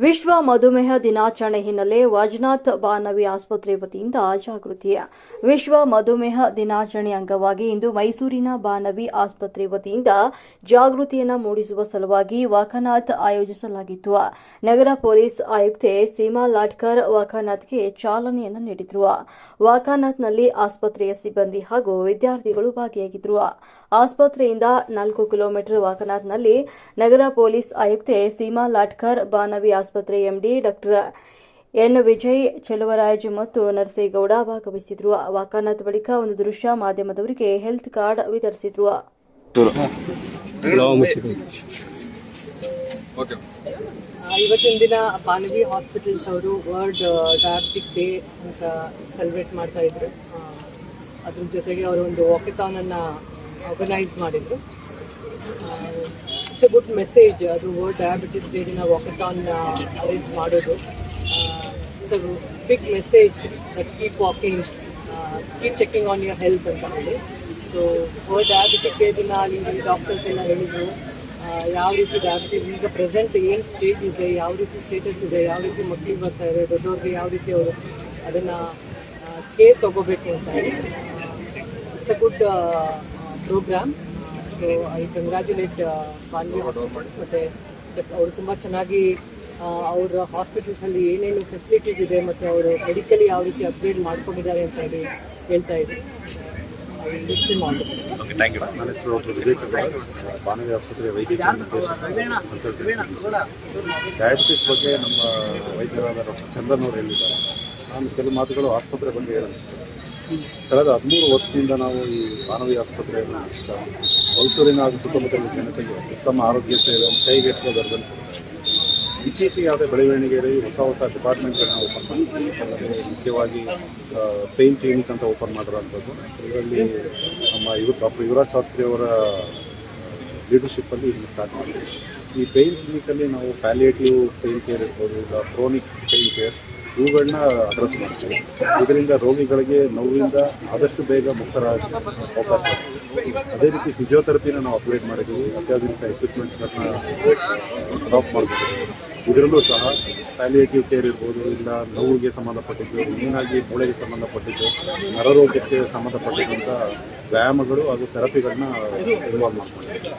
ವಿಶ್ವ ಮಧುಮೇಹ ದಿನಾಚರಣೆ ಹಿನ್ನೆಲೆ ವೈಜನಾಥ್ ಬಾನವಿ ಆಸ್ಪತ್ರೆ ವತಿಯಿಂದ ಜಾಗೃತಿ. ವಿಶ್ವ ಮಧುಮೇಹ ದಿನಾಚರಣೆ ಅಂಗವಾಗಿ ಇಂದು ಮೈಸೂರಿನ ಬಾನವಿ ಆಸ್ಪತ್ರೆ ವತಿಯಿಂದ ಜಾಗೃತಿಯನ್ನು ಮೂಡಿಸುವ ಸಲುವಾಗಿ ವಾಕಥಾನ್ ಆಯೋಜಿಸಲಾಗಿತ್ತು. ನಗರ ಪೊಲೀಸ್ ಆಯುಕ್ತೆ ಸೀಮಾ ಲಾಟ್ಕರ್ ವಾಕಥಾನ್ಗೆ ಚಾಲನೆಯನ್ನು ನೀಡಿದರು. ವಾಕಥಾನ್ನಲ್ಲಿ ಆಸ್ಪತ್ರೆಯ ಸಿಬ್ಬಂದಿ ಹಾಗೂ ವಿದ್ಯಾರ್ಥಿಗಳು ಭಾಗಿಯಾಗಿದ್ದರು. ಆಸ್ಪತ್ರೆಯಿಂದ 4 ಕಿಲೋಮೀಟರ್ ವಾಕಥಾನ್ನಲ್ಲಿ ನಗರ ಪೊಲೀಸ್ ಆಯುಕ್ತೆ ಸೀಮಾ ಲಾಟ್ಕರ್, ಬಾನವಿ ಆಸ್ಪತ್ರೆ ಎಂಡಿ ಡಾ ಎನ್ ವಿಜಯ್, ಚೆಲುವರಾಜ್ ಮತ್ತು ನರಸೇಗೌಡ ಭಾಗವಹಿಸಿದ್ರು. ವಾಕಥಾನ್ ಬಳಿಕ ಒಂದು ದೃಶ್ಯ ಮಾಧ್ಯಮದವರಿಗೆ ಹೆಲ್ತ್ ಕಾರ್ಡ್ ವಿತರಿಸಿದ್ರು. ಇವತ್ತಿನ ದಿನ ಬಾನವಿ ಹಾಸ್ಪಿಟಲ್ಸ್ ಅವರು ವರ್ಲ್ಡ್ ಡಯಾಬಿಟಿಕ್ ಡೇ ಅಂತ ಸೆಲೆಬ್ರೇಟ್ ಮಾಡ್ತಾ ಇದ್ರು. ಅದ್ರ ಜೊತೆಗೆ ಅವರು ಒಂದು ವಾಕಥಾನ್ ಅನ್ನು ಆರ್ಗನೈಸ್ ಮಾಡಿದ್ರು. It's a good message. ಅದು ವರ್ಲ್ಡ್ ಡಯಾಬಿಟಿಸ್ ಡೇ ದಿನ ವಾಕಥಾನ್ ಅರೇಂಜ್ ಮಾಡೋದು. It's a big message that keep walking, keep checking on your health ಅಂತ ಹೇಳಿ. ಸೊ ವರ್ಲ್ಡ್ ಡಯಾಬಿಟಿಕ್ ಡೇ ದಿನ ಅಲ್ಲಿ ಡಾಕ್ಟರ್ಸ್ ಎಲ್ಲ ಹೇಳಿದರು ಯಾವ ರೀತಿ ಡಯಾಬಿಟಿಸ್ ಈಗ ಪ್ರೆಸೆಂಟ್ ಏನು ಸ್ಟೇಜ್ ಇದೆ, ಯಾವ ರೀತಿ ಸ್ಟೇಟಸ್ ಇದೆ, ಯಾವ ರೀತಿ ಮಕ್ಕಳಿಗೆ ಬರ್ತಾ ಇದೆ, ದೊಡ್ಡವ್ರಿಗೆ ಯಾವ ರೀತಿ ಅವರು ಅದನ್ನು ಕೇರ್ ತೊಗೋಬೇಕು ಅಂತ ಹೇಳಿ. It's a good programme. So I congratulate Banavi hospitals. ಮತ್ತು ಅವರು ತುಂಬ ಚೆನ್ನಾಗಿ ಅವರ ಹಾಸ್ಪಿಟಲ್ಸಲ್ಲಿ ಏನೇನು ಫೆಸಿಲಿಟೀಸ್ ಇದೆ ಮತ್ತು ಅವರು ಮೆಡಿಕಲಿ ಯಾವ ರೀತಿ ಅಪ್ಗ್ರೇಡ್ ಮಾಡ್ಕೊಂಡಿದ್ದಾರೆ ಅಂತ ಹೇಳಿ ಹೇಳ್ತಾ ಇದ್ದೀನಿ. ನನ್ನ ಹೆಸರು ವಿಜಯ್ ಚಂದ್ರ, ಬಾನವಿ ಆಸ್ಪತ್ರೆ ವೈದ್ಯಕೀಯ ಡಯಾಬಿಟಿಸ್ ಬಗ್ಗೆ ನಮ್ಮ ವೈದ್ಯರಾದ ಡಾಕ್ಟರ್ ಚಂದನ್ ಅವರು ಹೇಳಿದ್ದಾರೆ. ನಾನು ಕೆಲವು ಮಾತುಗಳು ಆಸ್ಪತ್ರೆ ಬಗ್ಗೆ ಹೇಳಲಿಕ್ಕೆ ಕಳೆದ 13 ವರ್ಷದಿಂದ ನಾವು ಈ ಬಾನವಿ ಆಸ್ಪತ್ರೆಯನ್ನು ಮೈಸೂರಿನ ಹಾಗೂ ಸುತ್ತಮುತ್ತಲಿನ ಜನತೆಗೆ ಉತ್ತಮ ಆರೋಗ್ಯ ಸೇವೆಯನ್ನು ಕೈಗೆಟುಕುವ ದರದಲ್ಲಿ ಇತ್ತೀಚೆಗೆ ಯಾವುದೇ ಬೆಳವಣಿಗೆಯಲ್ಲಿ ಹೊಸ ಡಿಪಾರ್ಟ್ಮೆಂಟ್ಗಳನ್ನ ಓಪನ್ ಮಾಡಿದ್ದೀವಿ. ಮುಖ್ಯವಾಗಿ ಪೇನ್ ಕ್ಲಿನಿಕ್ ಅಂತ ಓಪನ್ ಮಾಡಿರೋಂಥದ್ದು. ಇದರಲ್ಲಿ ನಮ್ಮ ಡಾಕ್ಟರ್ ಯುವರಾಜ್ ಶಾಸ್ತ್ರಿ ಅವರ ಲೀಡರ್ಶಿಪ್ಪಲ್ಲಿ ಇದನ್ನು ಸ್ಟಾರ್ಟ್ ಮಾಡಿದ್ದೀವಿ. ಈ ಪೇನ್ ಕ್ಲಿನಿಕಲ್ಲಿ ನಾವು ಪ್ಯಾಲಿಯೇಟಿವ್ ಪೇನ್ ಕೇರ್ ಇರ್ಬೋದು, ಇಲ್ಲ ಕ್ರೋನಿಕ್ ಪೇನ್ ಕೇರ್, ಇವುಗಳನ್ನ ಅಡ್ರೆಸ್ ಮಾಡ್ತೀವಿ. ಇದರಿಂದ ರೋಗಿಗಳಿಗೆ ನೋವಿಂದ ಆದಷ್ಟು ಬೇಗ ಮುಕ್ತರಾಗ ಅವಕಾಶ. ಅದೇ ರೀತಿ ಫಿಸಿಯೋಥೆರಪಿನ ನಾವು ಅಪ್ಗ್ರೇಡ್ ಮಾಡಿದ್ದೀವಿ. ಅತ್ಯಾಧುನಿಕ ಎಕ್ವಿಪ್ಮೆಂಟ್ಸ್ಗಳನ್ನ ಅಡಾಪ್ಟ್ ಮಾಡ್ತೀವಿ. ಇದರಲ್ಲೂ ಸಹ ಪ್ಯಾಲಿಯೇಟಿವ್ ಕೇರ್ ಇರ್ಬೋದು, ಇಲ್ಲ ನೋವಿಗೆ ಸಂಬಂಧಪಟ್ಟಿದ್ದು, ಮೇನಾಗಿ ಮೂಳೆಗೆ ಸಂಬಂಧಪಟ್ಟಿದ್ದು, ನರರೋಗಕ್ಕೆ ಸಂಬಂಧಪಟ್ಟಿದ್ದಂಥ ವ್ಯಾಯಾಮಗಳು ಹಾಗೂ ಥೆರಪಿಗಳನ್ನ ಇನ್ವಾಲ್ವ್ ಮಾಡ್ಕೊಂಡಿದ್ದೀವಿ.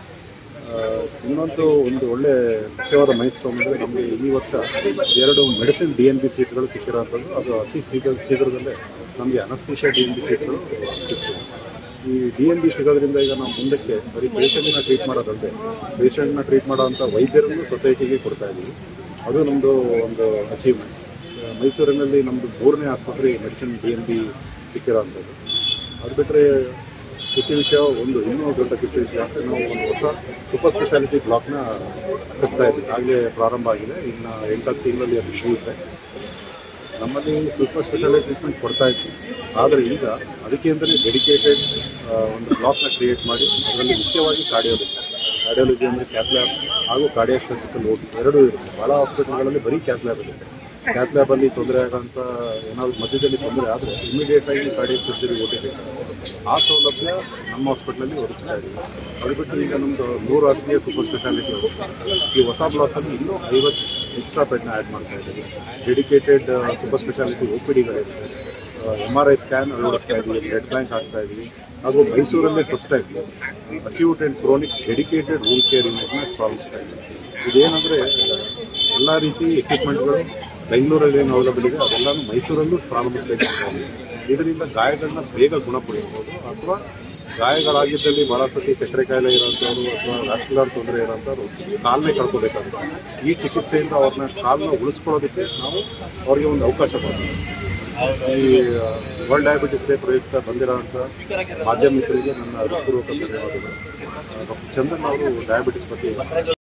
ಇನ್ನೊಂದು ಒಳ್ಳೆ ಮುಖ್ಯವಾದ ಮೈಲ್ಸ್ಟೋನ್ ಅಂದರೆ ನಮಗೆ ಈ ವರ್ಷ 2 ಮೆಡಿಸಿನ್ DNB ಸೀಟ್ಗಳು ಸಿಕ್ಕಿರೋಂಥದ್ದು. ಅದು ಅತಿ ಶೀಘ್ರದಲ್ಲೇ ನಮಗೆ ಅನಸ್ತೇಷಿಯಾ DNB ಸೀಟ್ಗಳು ಸಿಗ್ತವೆ. ಈ DNB ಸಿಗೋದ್ರಿಂದ ಈಗ ನಾವು ಮುಂದಕ್ಕೆ ಬರೀ ಪೇಷಂಟ್ನ ಟ್ರೀಟ್ ಮಾಡೋದಲ್ಲದೆ ಪೇಷಂಟ್ನ ಟ್ರೀಟ್ ಮಾಡೋವಂಥ ವೈದ್ಯರನ್ನು ಸೊಸೈಟಿಗೆ ಕೊಡ್ತಾ ಇದ್ದೀವಿ. ಅದು ನಮ್ಮದು ಒಂದು ಅಚೀವ್ಮೆಂಟ್. ಮೈಸೂರಿನಲ್ಲಿ ನಮ್ಮದು 3ನೇ ಆಸ್ಪತ್ರೆ ಮೆಡಿಸಿನ್ DNB ಸಿಕ್ಕಿರೋವಂಥದ್ದು. ಅದು ಬಿಟ್ಟರೆ ಖುಷಿ ವಿಷಯ ಇನ್ನೂ ದೊಡ್ಡ ಖುಷಿ ವಿಷಯ ಅಂದರೆ ನಾವು ಒಂದು ಹೊಸ ಸೂಪರ್ ಸ್ಪೆಷಾಲಿಟಿ ಬ್ಲಾಕ್ನ ಕಟ್ತಾ ಇದ್ದೀವಿ. ಆಗಲೇ ಪ್ರಾರಂಭ ಆಗಿದೆ. ಇನ್ನು 8 ತಿಂಗಳಲ್ಲಿ ಅದು ಮುಗಿಯುತ್ತೆ. ನಮ್ಮಲ್ಲಿ ಸೂಪರ್ ಸ್ಪೆಷಾಲಿಟಿ ಟ್ರೀಟ್ಮೆಂಟ್ ಕೊಡ್ತಾ ಇದ್ವಿ. ಆದರೆ ಈಗ ಅದಕ್ಕೆ ಅಂತಲೇ ಡೆಡಿಕೇಟೆಡ್ ಒಂದು ಬ್ಲಾಕ್ನ ಕ್ರಿಯೇಟ್ ಮಾಡಿ ಅದರಲ್ಲಿ ಮುಖ್ಯವಾಗಿ ಕಾರ್ಡಿಯಾಲಜಿ ಅಂದರೆ ಕ್ಯಾತ್ ಲ್ಯಾಬ್ ಹಾಗೂ ಕಾರ್ಡಿಯಾಕ್ ಸರ್ಜಿಕಲ್ ಓಟಿ ಎರಡೂ ಇರುತ್ತೆ. ಭಾಳ ಹಾಸ್ಪಿಟಲ್ಗಳಲ್ಲಿ ಬರೀ ಕ್ಯಾತ್ ಲ್ಯಾಬ್ ಇರುತ್ತೆ. ಕ್ಯಾತ್ ಲ್ಯಾಬಲ್ಲಿ ತೊಂದರೆ ಆಗೋಂಥ ಏನಾದರೂ ಮಧ್ಯದಲ್ಲಿ ತೊಂದರೆ ಆದರೆ ಇಮಿಡಿಯೇಟಾಗಿ ಕಾರ್ಡಿಯಾಕ್ ಸರ್ಜರಿ ಓಟಿ ಬೇಕು. ಆ ಸೌಲಭ್ಯ ನಮ್ಮ ಹಾಸ್ಪಿಟ್ಲಲ್ಲಿ ಒದಗಿಸ್ತಾ ಇದ್ದೀವಿ. ಅದು ಬಿಟ್ಟು ಈಗ ನಮ್ಮದು 100 ಹಾಸಿಗೆಯ ಸೂಪರ್ ಸ್ಪೆಷಾಲಿಟಿ ಈ ಹೊಸ ಬ್ಲಾಕಲ್ಲಿ ಇನ್ನೂ 50 ಎಕ್ಸ್ಟ್ರಾ ಬೆಡ್ನ ಆ್ಯಡ್ ಮಾಡ್ತಾ ಇದ್ದೀವಿ. ಡೆಡಿಕೇಟೆಡ್ ಸೂಪರ್ ಸ್ಪೆಷಾಲಿಟಿ OPDಗಳಿರುತ್ತೆ. MRI ಸ್ಕ್ಯಾನ್ ಅಳವಡಿಸ್ತಾ ಇದ್ದೀವಿ, ಬ್ಲಡ್ ಬ್ಯಾಂಕ್ ಹಾಕ್ತಾ ಇದ್ದೀವಿ. ಹಾಗೂ ಮೈಸೂರಲ್ಲೇ first time acute and chronic dedicated ವೂಲ್ ಕೇರ್ ಯೂನಿಟ್ನ ಪ್ರಾರಂಭಿಸ್ತಾ ಇದ್ದೀವಿ. ಇದೇನೆಂದರೆ ಎಲ್ಲ ರೀತಿ ಎಕ್ವಿಪ್ಮೆಂಟ್ಗಳು ಬೆಂಗಳೂರಲ್ಲಿ ಏನು ಅವೈಲಬಲ್ ಇದೆ ಅದೆಲ್ಲನೂ ಮೈಸೂರಲ್ಲೂ ಪ್ರಾರಂಭಿಸಬೇಕು. ಇದರಿಂದ ಗಾಯಗಳನ್ನ ಬೇಗ ಗುಣಪಡಿಸ್ಬೋದು. ಅಥವಾ ಗಾಯಗಳಾಗಿದ್ದಲ್ಲಿ ಭಾಳ ಸತಿ ಸಕ್ಕರೆ ಕಾಯಿಲೆ ಇರೋಂಥವ್ರು ಅಥವಾ ವ್ಯಾಸ್ಕ್ಯುಲರ್ ತೊಂದರೆ ಇರೋಂಥವ್ರು ಕಾಲನ್ನೇ ಕಳ್ಕೋಬೇಕಾಗುತ್ತೆ. ಈ ಚಿಕಿತ್ಸೆಯಿಂದ ಅವ್ರನ್ನ ಕಾಲನ್ನ ಉಳಿಸ್ಕೊಳ್ಳೋದಕ್ಕೆ ನಾವು ಅವ್ರಿಗೆ ಒಂದು ಅವಕಾಶ ಕೊಡ್ತೀವಿ. ಈ ವರ್ಲ್ಡ್ ಡಯಾಬಿಟಿಸ್ ಡೇ ಪ್ರಯುಕ್ತ ಬಂದಿರೋಂಥ ಮಾಧ್ಯಮಿಕರಿಗೆ ನನ್ನ ಹೃತ್ಪೂರ್ವಕ ಧನ್ಯವಾದಗಳು. ಡಾಕ್ಟರ್ ಚಂದನ್ ಅವರು ಡಯಾಬಿಟಿಸ್ ಬಗ್ಗೆ